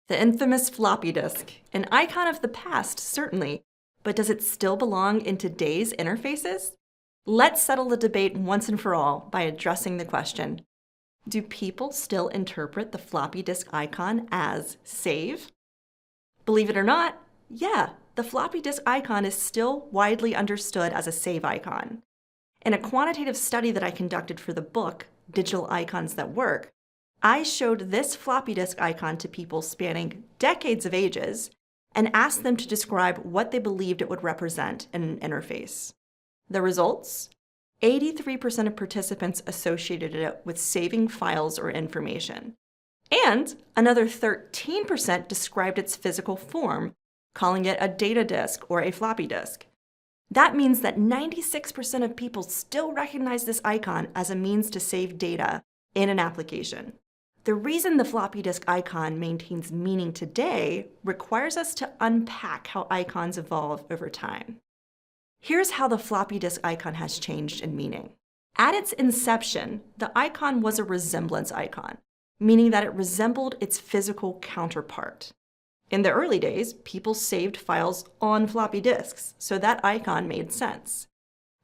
The infamous floppy disk, an icon of the past, certainly, but does it still belong in today's interfaces? Let's settle the debate once and for all by addressing the question, do people still interpret the floppy disk icon as save? Believe it or not, yeah, the floppy disk icon is still widely understood as a save icon. In a quantitative study that I conducted for the book, Digital Icons That Work, I showed this floppy disk icon to people spanning decades of ages and asked them to describe what they believed it would represent in an interface. The results? 83% of participants associated it with saving files or information. And another 13% described its physical form, calling it a data disk or a floppy disk. That means that 96% of people still recognize this icon as a means to save data in an application. The reason the floppy disk icon maintains meaning today requires us to unpack how icons evolve over time. Here's how the floppy disk icon has changed in meaning. At its inception, the icon was a resemblance icon, meaning that it resembled its physical counterpart. In the early days, people saved files on floppy disks, so that icon made sense.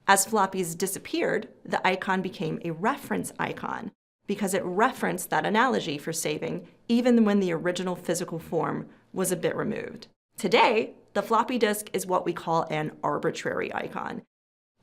As floppies disappeared, the icon became a reference icon because it referenced that analogy for saving, even when the original physical form was a bit removed. Today, the floppy disk is what we call an arbitrary icon.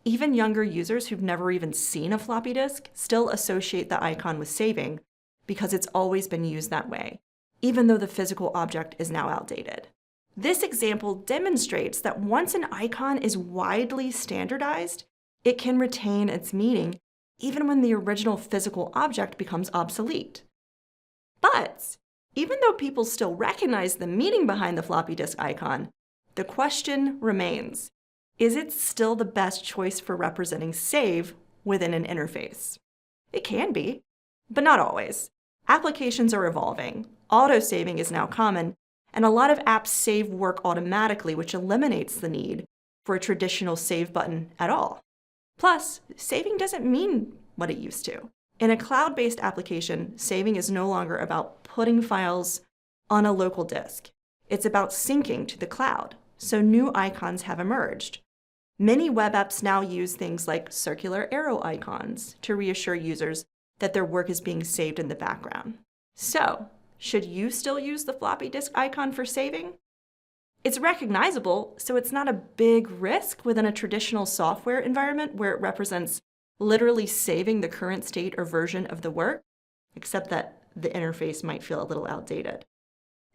Even younger users who've never even seen a floppy disk still associate the icon with saving because it's always been used that way, even though the physical object is now outdated. This example demonstrates that once an icon is widely standardized, it can retain its meaning even when the original physical object becomes obsolete. But even though people still recognize the meaning behind the floppy disk icon, the question remains, is it still the best choice for representing save within an interface? It can be, but not always. Applications are evolving. Auto-saving is now common, and a lot of apps save work automatically, which eliminates the need for a traditional save button at all. Plus, saving doesn't mean what it used to. In a cloud-based application, saving is no longer about putting files on a local disk. It's about syncing to the cloud, so new icons have emerged. Many web apps now use things like circular arrow icons to reassure users that their work is being saved in the background. So, should you still use the floppy disk icon for saving? It's recognizable, so it's not a big risk within a traditional software environment where it represents literally saving the current state or version of the work, except that the interface might feel a little outdated.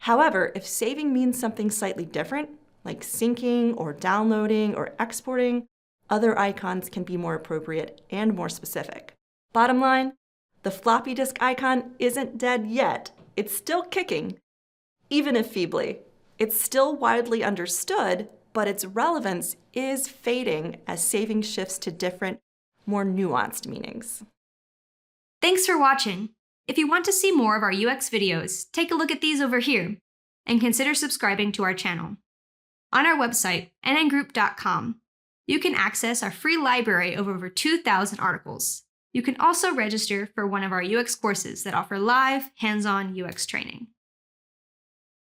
However, if saving means something slightly different, like syncing or downloading or exporting, other icons can be more appropriate and more specific. Bottom line, the floppy disk icon isn't dead yet. It's still kicking, even if feebly. It's still widely understood, but its relevance is fading as saving shifts to different, more nuanced meanings. Thanks for watching. If you want to see more of our UX videos, take a look at these over here, and consider subscribing to our channel. On our website, nngroup.com, you can access our free library of over 2,000 articles. You can also register for one of our UX courses that offer live, hands-on UX training.